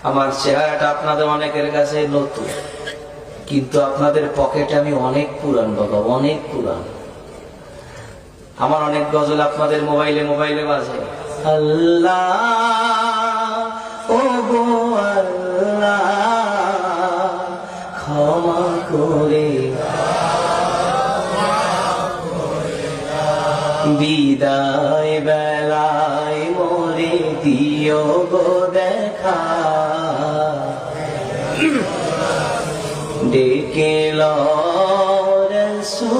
আমার চেহারাটা আপনাদের অনেকের কাছে নতুন, কিন্তু আপনাদের পকেটে আমি অনেক পুরান বাবা, অনেক পুরান। আমার অনেক গজল আপনাদের মোবাইলে মোবাইলে বাজে। আল্লাহ ও গো আল্লাহ ক্ষমা করে বিদায় বেলায় মোরে দিও গো দেখা, ডেকে লো রাসূলুল্লাহ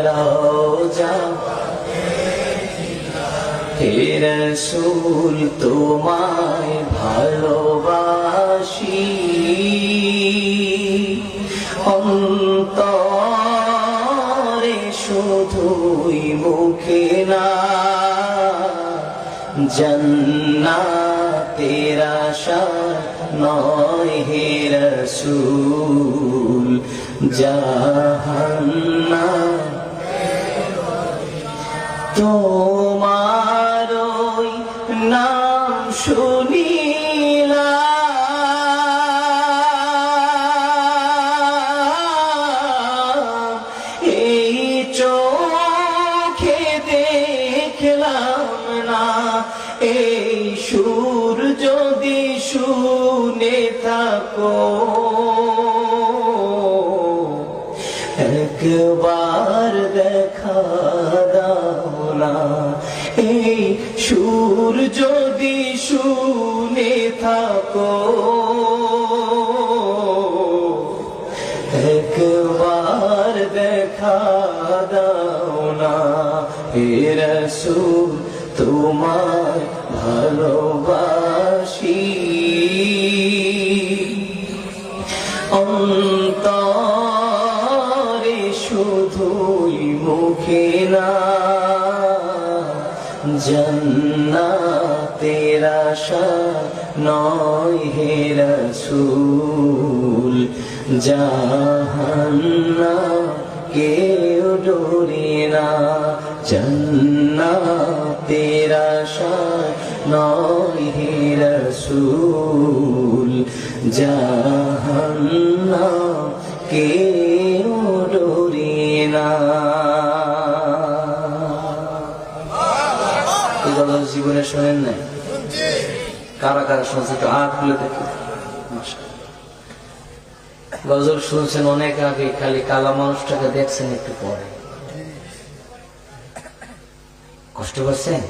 রওজা হে রাসূল তোমায় ভালোবাসি, অন্তরে শুধুই মুখে না, জান্নাতের আশা নয় হে রাসূল, জাহান্নাম তোমার ওই নাম শুনিলাম, এই চোখে দেখলাম না, এই সুর যদি শুনে থাকো একবার দেখা দাও না, এই সুর যদি শুনে থাকো একবার দেখা দাও না, হে রাসূল তোমায় ভালোবাসি, অন্তরে শুধুই মুখে না, জান্নাতের আশা নয় হে রাসূল, জাহান্নাম কেউ ডোরে না, জান্নাতের আশা নয় হে রাসূল, জাহান্নাম কেউ ডোরে না। এই গজল জীবনে শোনেন নাই? কারা কারা শুনছে একটু হাত খুলে দেখি। গজল শুনছেন অনেক আগে, খালি কালা মানুষটাকে দেখছেন একটু পরে। কষ্ট করছেন?